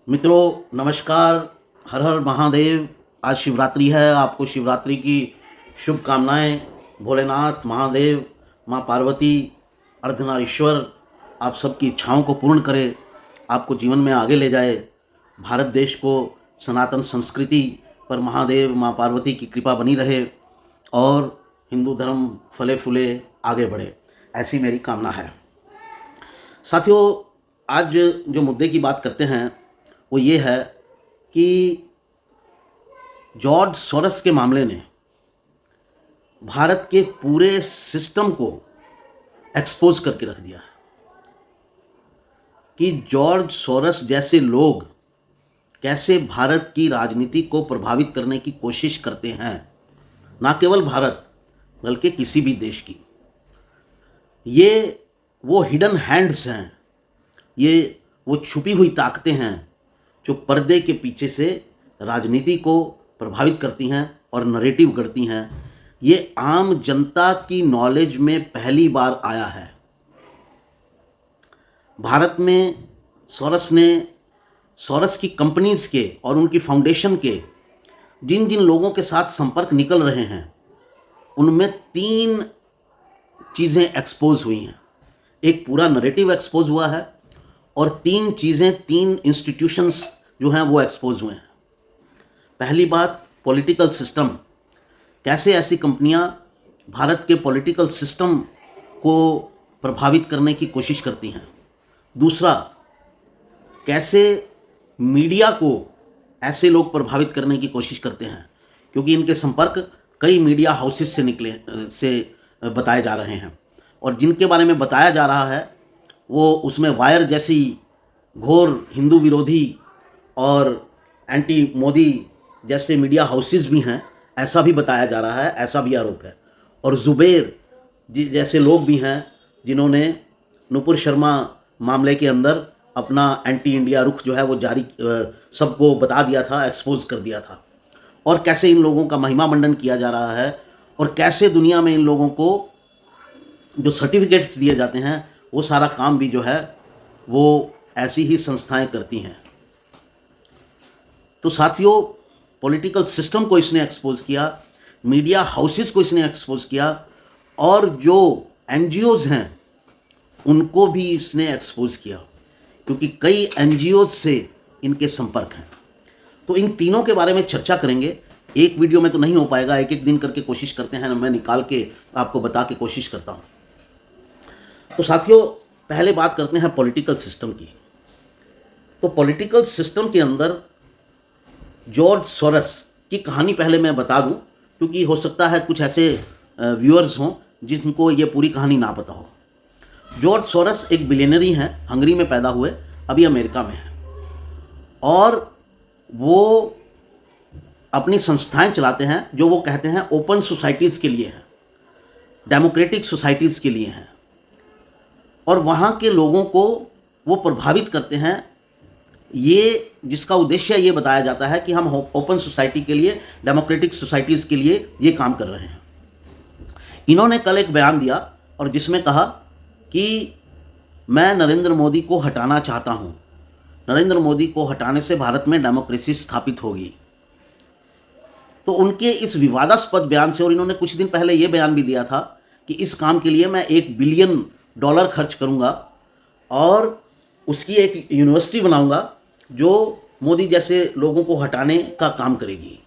मित्रों नमस्कार। हर हर महादेव। आज शिवरात्रि है। आपको शिवरात्रि की शुभकामनाएं। भोलेनाथ महादेव, माँ पार्वती, अर्धनारीश्वर आप सबकी इच्छाओं को पूर्ण करे, आपको जीवन में आगे ले जाए, भारत देश को सनातन संस्कृति पर महादेव माँ पार्वती की कृपा बनी रहे और हिंदू धर्म फले फूले आगे बढ़े, ऐसी मेरी कामना है। साथियों, आज जो मुद्दे की बात करते हैं वो ये है कि जॉर्ज सोरस के मामले ने भारत के पूरे सिस्टम को एक्सपोज करके रख दिया है कि जॉर्ज सोरस जैसे लोग कैसे भारत की राजनीति को प्रभावित करने की कोशिश करते हैं, ना केवल भारत बल्कि किसी भी देश की। ये वो हिडन हैंड्स हैं, ये वो छुपी हुई ताकतें हैं जो पर्दे के पीछे से राजनीति को प्रभावित करती हैं और नरेटिव गढ़ती हैं। ये आम जनता की नॉलेज में पहली बार आया है। भारत में सोरस की कंपनीज के और उनकी फाउंडेशन के जिन जिन लोगों के साथ संपर्क निकल रहे हैं उनमें 3 चीज़ें एक्सपोज हुई हैं। एक पूरा नरेटिव एक्सपोज हुआ है और 3 चीज़ें, 3 इंस्टीट्यूशंस जो हैं वो एक्सपोज हुए हैं। पहली बात, पॉलिटिकल सिस्टम, कैसे ऐसी कंपनियां भारत के पॉलिटिकल सिस्टम को प्रभावित करने की कोशिश करती हैं। दूसरा, कैसे मीडिया को ऐसे लोग प्रभावित करने की कोशिश करते हैं, क्योंकि इनके संपर्क कई मीडिया हाउसेस से बताए जा रहे हैं और जिनके बारे में बताया जा रहा है वो उसमें वायर जैसी घोर हिंदू विरोधी और एंटी मोदी जैसे मीडिया हाउसेस भी हैं, ऐसा भी बताया जा रहा है, ऐसा भी आरोप है। और जुबैर जैसे लोग भी हैं जिन्होंने नुपुर शर्मा मामले के अंदर अपना एंटी इंडिया रुख जो है वो जारी सबको बता दिया था, एक्सपोज कर दिया था। और कैसे इन लोगों का महिमा मंडन किया जा रहा है और कैसे दुनिया में इन लोगों को जो सर्टिफिकेट्स दिए जाते हैं वो सारा काम भी जो है वो ऐसी ही संस्थाएं करती हैं। तो साथियों, पॉलिटिकल सिस्टम को इसने एक्सपोज किया, मीडिया हाउसेस को इसने एक्सपोज किया और जो एनजीओज हैं उनको भी इसने एक्सपोज किया, क्योंकि कई एनजीओज से इनके संपर्क हैं। तो इन तीनों के बारे में चर्चा करेंगे। एक वीडियो में तो नहीं हो पाएगा, एक एक दिन करके कोशिश करते हैं, मैं निकाल के आपको बता के कोशिश करता हूँ। तो साथियों, पहले बात करते हैं पॉलिटिकल सिस्टम की। तो पॉलिटिकल सिस्टम के अंदर जॉर्ज सोरस की कहानी पहले मैं बता दूं, क्योंकि हो सकता है कुछ ऐसे व्यूअर्स हों जिनको ये पूरी कहानी ना पता हो। जॉर्ज सोरस एक बिलियनरी हैं, हंगरी में पैदा हुए, अभी अमेरिका में हैं और वो अपनी संस्थाएं चलाते हैं जो वो कहते हैं ओपन सोसाइटीज़ के लिए हैं, डेमोक्रेटिक सोसाइटीज़ के लिए हैं और वहाँ के लोगों को वो प्रभावित करते हैं। ये जिसका उद्देश्य ये बताया जाता है कि हम ओपन सोसाइटी के लिए, डेमोक्रेटिक सोसाइटीज़ के लिए ये काम कर रहे हैं। इन्होंने कल एक बयान दिया और जिसमें कहा कि मैं नरेंद्र मोदी को हटाना चाहता हूँ, नरेंद्र मोदी को हटाने से भारत में डेमोक्रेसी स्थापित होगी। तो उनके इस विवादास्पद बयान से, और इन्होंने कुछ दिन पहले ये बयान भी दिया था कि इस काम के लिए मैं $1 बिलियन खर्च करूँगा और उसकी एक यूनिवर्सिटी बनाऊँगा जो मोदी जैसे लोगों को हटाने का काम करेगी।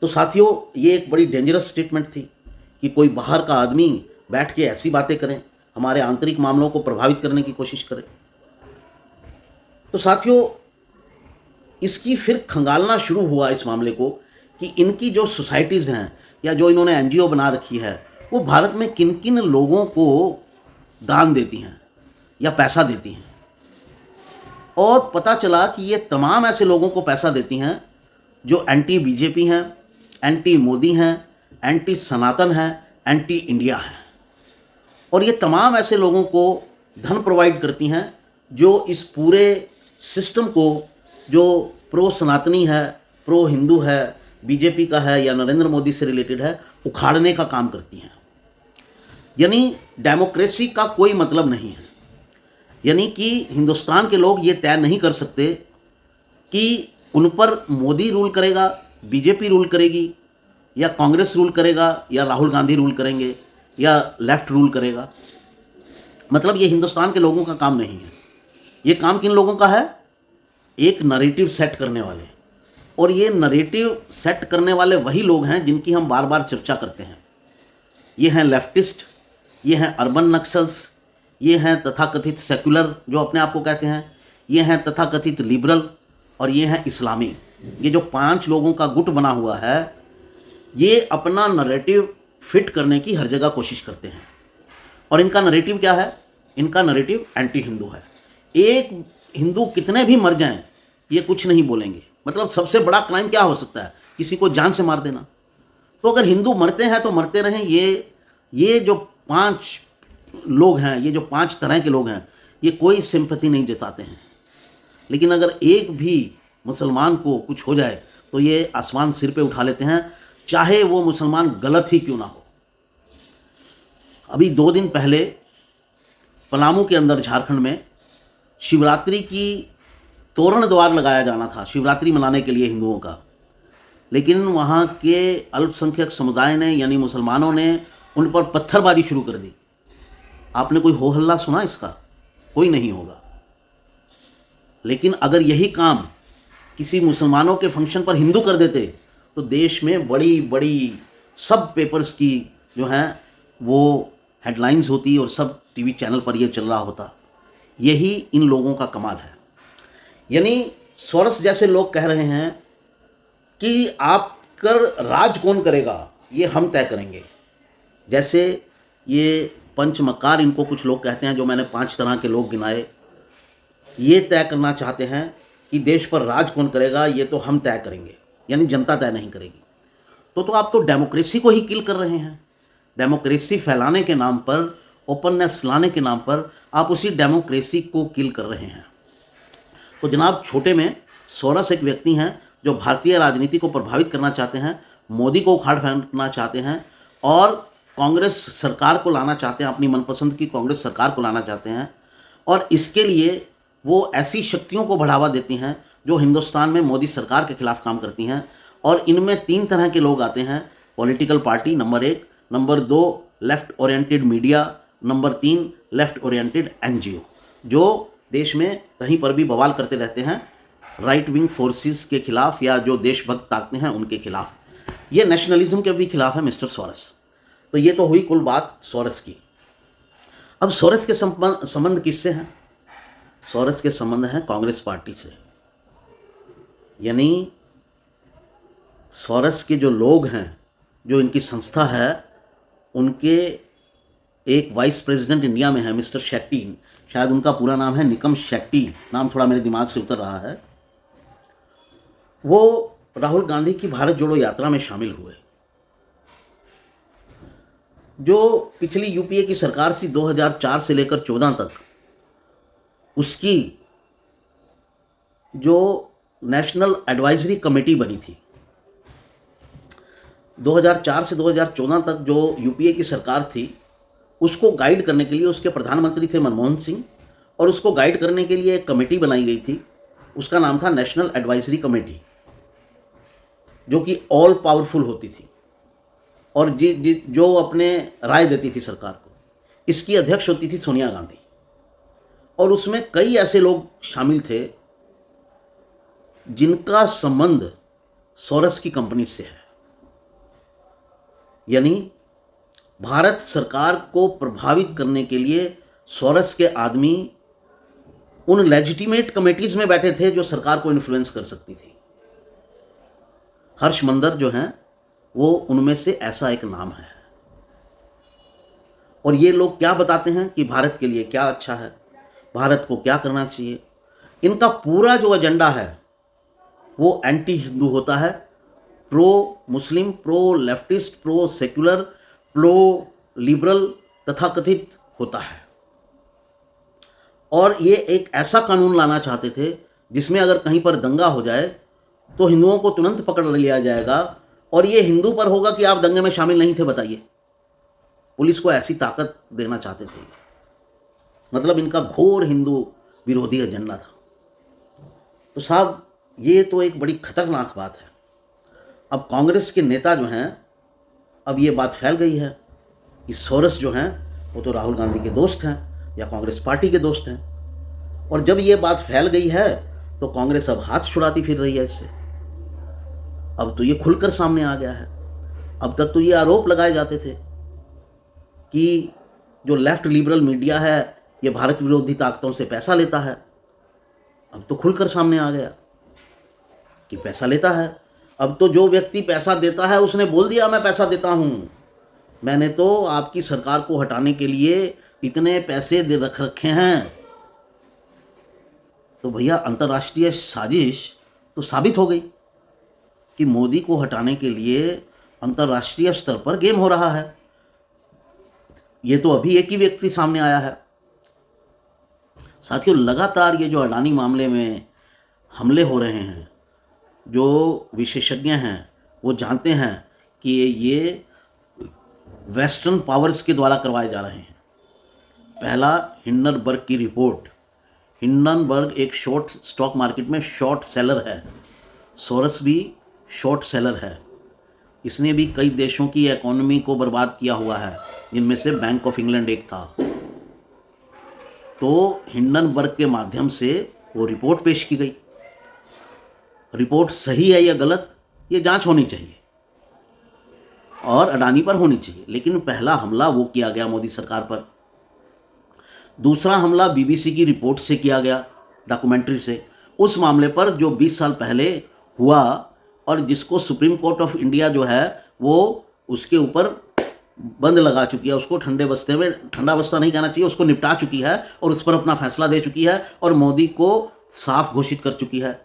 तो साथियों, ये एक बड़ी डेंजरस स्टेटमेंट थी कि कोई बाहर का आदमी बैठ के ऐसी बातें करें, हमारे आंतरिक मामलों को प्रभावित करने की कोशिश करे। तो साथियों, इसकी फिर खंगालना शुरू हुआ इस मामले को कि इनकी जो सोसाइटीज़ हैं या जो इन्होंने एनजीओ बना रखी है वो भारत में किन किन लोगों को दान देती हैं या पैसा देती हैं। और पता चला कि ये तमाम ऐसे लोगों को पैसा देती हैं जो एंटी बीजेपी हैं, एंटी मोदी हैं, एंटी सनातन हैं, एंटी इंडिया हैं। और ये तमाम ऐसे लोगों को धन प्रोवाइड करती हैं जो इस पूरे सिस्टम को, जो प्रो सनातनी है, प्रो हिंदू है, बीजेपी का है या नरेंद्र मोदी से रिलेटेड है, उखाड़ने का काम करती हैं। यानी डेमोक्रेसी का कोई मतलब नहीं है। यानी कि हिंदुस्तान के लोग ये तय नहीं कर सकते कि उन पर मोदी रूल करेगा, बीजेपी रूल करेगी, या कांग्रेस रूल करेगा, या राहुल गांधी रूल करेंगे, या लेफ्ट रूल करेगा। मतलब ये हिंदुस्तान के लोगों का काम नहीं है। ये काम किन लोगों का है? एक नरेटिव सेट करने वाले। और ये नरेटिव सेट करने वाले वही लोग हैं जिनकी हम बार बार चर्चा करते हैं। ये हैं लेफ्टिस्ट, ये हैं अर्बन नक्सल्स, ये हैं तथाकथित सेकुलर जो अपने आप को कहते हैं, ये हैं तथाकथित लिबरल, और ये हैं इस्लामी। ये जो 5 लोगों का गुट बना हुआ है, ये अपना नरेटिव फिट करने की हर जगह कोशिश करते हैं। और इनका नरेटिव क्या है? इनका नरेटिव एंटी हिंदू है। एक हिंदू कितने भी मर जाएं, ये कुछ नहीं बोलेंगे। मतलब सबसे बड़ा क्राइम क्या हो सकता है? किसी को जान से मार देना। तो अगर हिंदू मरते हैं तो मरते रहें। ये जो 5 लोग हैं, ये जो 5 तरह के लोग हैं, ये कोई सिंपैथी नहीं जताते हैं। लेकिन अगर एक भी मुसलमान को कुछ हो जाए तो ये आसमान सिर पे उठा लेते हैं, चाहे वो मुसलमान गलत ही क्यों ना हो। अभी 2 दिन पहले पलामू के अंदर झारखंड में शिवरात्रि की तोरण द्वार लगाया जाना था, शिवरात्रि मनाने के लिए हिंदुओं का। लेकिन वहाँ के अल्पसंख्यक समुदाय ने, यानी मुसलमानों ने, उन पर पत्थरबाजी शुरू कर दी। आपने कोई हो हल्ला सुना इसका? कोई नहीं होगा। लेकिन अगर यही काम किसी मुसलमानों के फंक्शन पर हिंदू कर देते तो देश में बड़ी बड़ी सब पेपर्स की जो हैं वो हेडलाइंस होती और सब टीवी चैनल पर ये चल रहा होता। यही इन लोगों का कमाल है। यानी सोरस जैसे लोग कह रहे हैं कि आप कर राज कौन करेगा, ये हम तय करेंगे। जैसे ये पंचमकार, इनको कुछ लोग कहते हैं, जो मैंने 5 तरह के लोग गिनाए, ये तय करना चाहते हैं कि देश पर राज कौन करेगा, ये तो हम तय करेंगे, यानी जनता तय नहीं करेगी। तो आप तो डेमोक्रेसी को ही किल कर रहे हैं। डेमोक्रेसी फैलाने के नाम पर, ओपननेस लाने के नाम पर आप उसी डेमोक्रेसी को किल कर रहे हैं। तो जनाब, छोटे में सोरस एक व्यक्ति हैं जो भारतीय राजनीति को प्रभावित करना चाहते हैं, मोदी को उखाड़ फेंकना चाहते हैं और कांग्रेस सरकार को लाना चाहते हैं, अपनी मनपसंद की कांग्रेस सरकार को लाना चाहते हैं। और इसके लिए वो ऐसी शक्तियों को बढ़ावा देती हैं जो हिंदुस्तान में मोदी सरकार के खिलाफ काम करती हैं। और इनमें 3 तरह के लोग आते हैं। Political party number 1, number 2 left oriented media, number 3 left oriented NGO, जो देश में कहीं पर भी बवाल करते रहते हैं राइट विंग फोर्सेस के खिलाफ, या जो देशभक्त ताकतें हैं उनके खिलाफ। ये नेशनलिज्म के भी खिलाफ है मिस्टर सोरस। तो ये तो हुई कुल बात सोरस की। अब सोरस के संबंध किससे हैं? सोरस के संबंध हैं कांग्रेस पार्टी से। यानी सोरस के जो लोग हैं, जो इनकी संस्था है, उनके एक वाइस प्रेसिडेंट इंडिया में है मिस्टर शेट्टी, शायद उनका पूरा नाम है निकम शेट्टी, नाम थोड़ा मेरे दिमाग से उतर रहा है। वो राहुल गांधी की भारत जोड़ो यात्रा में शामिल हुए। जो पिछली यूपीए की सरकार थी 2004 से लेकर 14 तक, उसकी जो नेशनल एडवाइजरी कमेटी बनी थी, 2004 से 2014 तक जो यूपीए की सरकार थी, उसको गाइड करने के लिए उसके प्रधानमंत्री थे मनमोहन सिंह, और उसको गाइड करने के लिए एक कमेटी बनाई गई थी। उसका नाम था नेशनल एडवाइजरी कमेटी, जो कि ऑल पावरफुल होती थी और जो अपने राय देती थी सरकार को। इसकी अध्यक्ष होती थी सोनिया गांधी। और उसमें कई ऐसे लोग शामिल थे जिनका संबंध सोरस की कंपनी से है। यानी भारत सरकार को प्रभावित करने के लिए सोरस के आदमी उन लेजिटिमेट कमेटीज में बैठे थे जो सरकार को इन्फ्लुएंस कर सकती थी। हर्ष मंदर जो हैं वो उनमें से ऐसा एक नाम है। और ये लोग क्या बताते हैं कि भारत के लिए क्या अच्छा है, भारत को क्या करना चाहिए। इनका पूरा जो एजेंडा है वो एंटी हिंदू होता है, pro Muslim, pro leftist, pro secular, pro liberal तथाकथित होता है। और ये एक ऐसा कानून लाना चाहते थे जिसमें अगर कहीं पर दंगा हो जाए तो हिंदुओं को तुरंत पकड़ लिया जाएगा, और ये हिंदू पर होगा कि आप दंगे में शामिल नहीं थे। बताइए, पुलिस को ऐसी ताकत देना चाहते थे। मतलब इनका घोर हिंदू विरोधी एजेंडा था। तो साहब ये तो एक बड़ी खतरनाक बात है। अब कांग्रेस के नेता जो हैं, अब ये बात फैल गई है कि सोरस जो हैं वो तो राहुल गांधी के दोस्त हैं या कांग्रेस पार्टी के दोस्त हैं। और जब ये बात फैल गई है तो कांग्रेस अब हाथ छुड़ाती फिर रही है इससे। अब तो ये खुलकर सामने आ गया है। अब तक तो ये आरोप लगाए जाते थे कि जो लेफ्ट लिबरल मीडिया है ये भारत विरोधी ताकतों से पैसा लेता है। अब तो खुलकर सामने आ गया कि पैसा लेता है। अब तो जो व्यक्ति पैसा देता है उसने बोल दिया मैं पैसा देता हूँ, मैंने तो आपकी सरकार को हटाने के लिए इतने पैसे दे रखे हैं। तो भैया अंतर्राष्ट्रीय साजिश तो साबित हो गई कि मोदी को हटाने के लिए अंतर्राष्ट्रीय स्तर पर गेम हो रहा है। ये तो अभी एक ही व्यक्ति सामने आया है। साथियों, लगातार ये जो अडानी मामले में हमले हो रहे हैं, जो विशेषज्ञ हैं वो जानते हैं कि ये वेस्टर्न पावर्स के द्वारा करवाए जा रहे हैं। पहला हिंडनबर्ग की रिपोर्ट। हिंडनबर्ग एक शॉर्ट स्टॉक मार्केट में शॉर्ट सेलर है, सोरस भी शॉर्ट सेलर है। इसने भी कई देशों की इकोनॉमी को बर्बाद किया हुआ है, जिनमें से बैंक ऑफ इंग्लैंड एक था। तो हिंडनबर्ग के माध्यम से वो रिपोर्ट पेश की गई। रिपोर्ट सही है या गलत ये जांच होनी चाहिए और अडानी पर होनी चाहिए। लेकिन पहला हमला वो किया गया मोदी सरकार पर। दूसरा हमला बीबीसी की रिपोर्ट से किया गया, डॉक्यूमेंट्री से, उस मामले पर जो 20 साल पहले हुआ और जिसको सुप्रीम कोर्ट ऑफ इंडिया जो है वो उसके ऊपर बंद लगा चुकी है। उसको ठंडा बस्ता नहीं कहना चाहिए, उसको निपटा चुकी है और उस पर अपना फैसला दे चुकी है और मोदी को साफ घोषित कर चुकी है।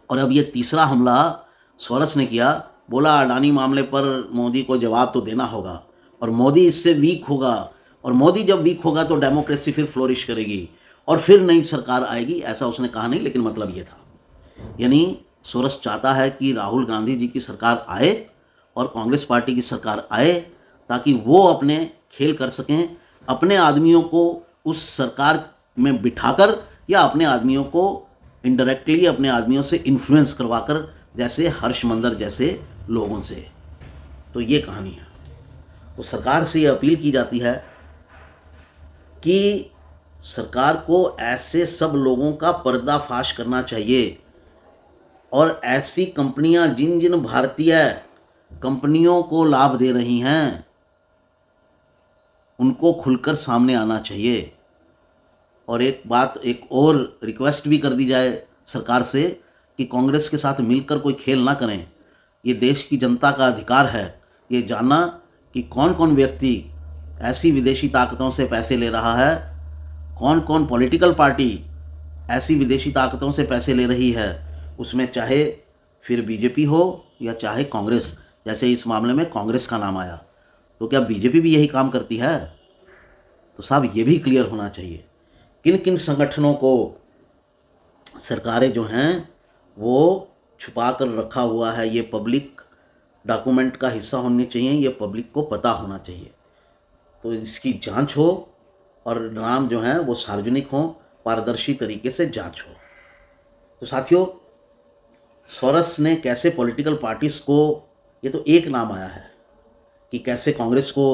और अब ये तीसरा हमला सोरस ने किया। बोला अडानी मामले पर मोदी को जवाब तो देना होगा और मोदी इससे वीक होगा, और मोदी जब वीक होगा तो डेमोक्रेसी फिर फ्लोरिश करेगी और फिर नई सरकार आएगी। ऐसा उसने कहा नहीं, लेकिन मतलब ये था। यानी सोरस चाहता है कि राहुल गांधी जी की सरकार आए और कांग्रेस पार्टी की सरकार आए ताकि वो अपने खेल कर सकें, अपने आदमियों को उस सरकार में बिठाकर या अपने आदमियों को इनडायरेक्टली अपने आदमियों से इन्फ्लुएंस करवाकर, जैसे हर्षमंदर जैसे लोगों से। तो ये कहानी है। तो सरकार से ये अपील की जाती है कि सरकार को ऐसे सब लोगों का पर्दाफाश करना चाहिए और ऐसी कंपनियां जिन जिन भारतीय कंपनियों को लाभ दे रही हैं उनको खुलकर सामने आना चाहिए। और एक और रिक्वेस्ट भी कर दी जाए सरकार से कि कांग्रेस के साथ मिलकर कोई खेल ना करें। ये देश की जनता का अधिकार है ये जानना कि कौन कौन व्यक्ति ऐसी विदेशी ताकतों से पैसे ले रहा है, कौन कौन पॉलिटिकल पार्टी ऐसी विदेशी ताकतों से पैसे ले रही है। उसमें चाहे फिर बीजेपी हो या चाहे कांग्रेस, जैसे इस मामले में कांग्रेस का नाम आया, तो क्या बीजेपी भी यही काम करती है? तो साहब ये भी क्लियर होना चाहिए किन किन संगठनों को सरकारें जो हैं वो छुपा कर रखा हुआ है। ये पब्लिक डॉक्यूमेंट का हिस्सा होनी चाहिए, ये पब्लिक को पता होना चाहिए। तो इसकी जांच हो और नाम जो हैं वो सार्वजनिक हों, पारदर्शी तरीके से जांच हो। तो साथियों, सोरस ने कैसे पॉलिटिकल पार्टीज़ को, ये तो एक नाम आया है कि कैसे कांग्रेस को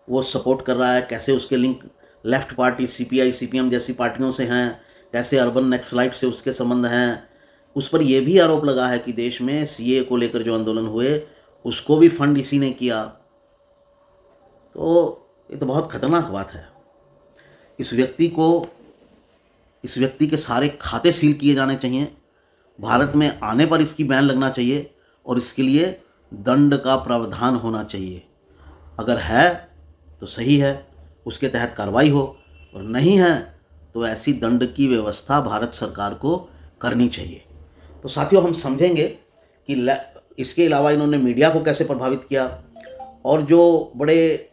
वो सपोर्ट कर रहा है, कैसे उसके link left party CPI CPM जैसी पार्टियों से हैं, कैसे अर्बन नक्सलाइट से उसके संबंध हैं। उस पर यह भी आरोप लगा है कि देश में सीए को लेकर जो आंदोलन हुए उसको भी फंड इसी ने किया। तो ये तो बहुत खतरनाक बात है। इस व्यक्ति के सारे खाते सील किए जाने चाहिए, भारत में आने पर इसकी बैन लगना चाहिए और इसके लिए दंड का प्रावधान होना चाहिए। अगर है तो सही है, उसके तहत कार्रवाई हो, और नहीं है तो ऐसी दंड की व्यवस्था भारत सरकार को करनी चाहिए। तो साथियों, हम समझेंगे कि इसके अलावा इन्होंने मीडिया को कैसे प्रभावित किया और जो बड़े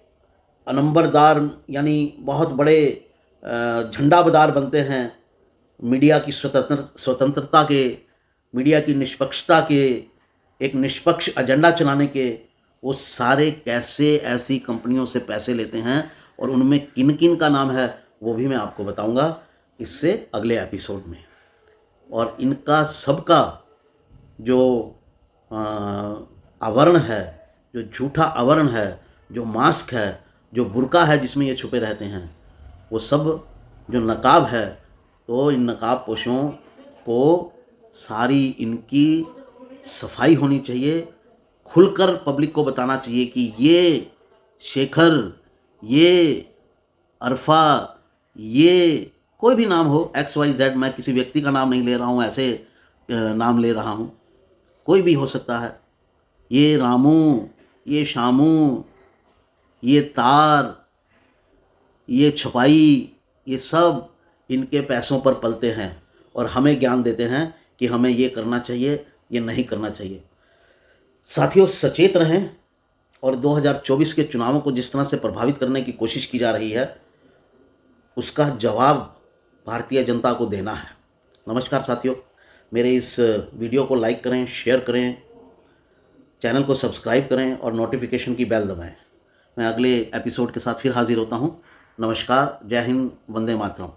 अनंबरदार यानी बहुत बड़े झंडाबदार बनते हैं मीडिया की स्वतंत्रता के, मीडिया की निष्पक्षता के, एक निष्पक्ष एजेंडा चलाने के, वो सारे कैसे ऐसी कंपनियों से पैसे लेते हैं और उनमें किन किन का नाम है वो भी मैं आपको बताऊंगा इससे अगले एपिसोड में। और इनका सबका जो आवरण है, जो झूठा आवरण है, जो मास्क है, जो बुर्का है जिसमें ये छुपे रहते हैं, वो सब जो नकाब है, तो इन नकाब पोशों को सारी इनकी सफाई होनी चाहिए। खुलकर पब्लिक को बताना चाहिए कि ये शेखर, ये अरफा, ये कोई भी नाम हो, XYZ, मैं किसी व्यक्ति का नाम नहीं ले रहा हूँ, ऐसे नाम ले रहा हूँ, कोई भी हो सकता है, ये रामू, ये शामू, ये तार, ये छपाई, ये सब इनके पैसों पर पलते हैं और हमें ज्ञान देते हैं कि हमें ये करना चाहिए, ये नहीं करना चाहिए। साथियों, सचेत रहें और 2024 के चुनावों को जिस तरह से प्रभावित करने की कोशिश की जा रही है, उसका जवाब भारतीय जनता को देना है। नमस्कार साथियों, मेरे इस वीडियो को लाइक करें, शेयर करें, चैनल को सब्सक्राइब करें और नोटिफिकेशन की बेल दबाएं। मैं अगले एपिसोड के साथ फिर हाजिर होता हूं। नमस्कार, जय हिंद, वंदे मातरम।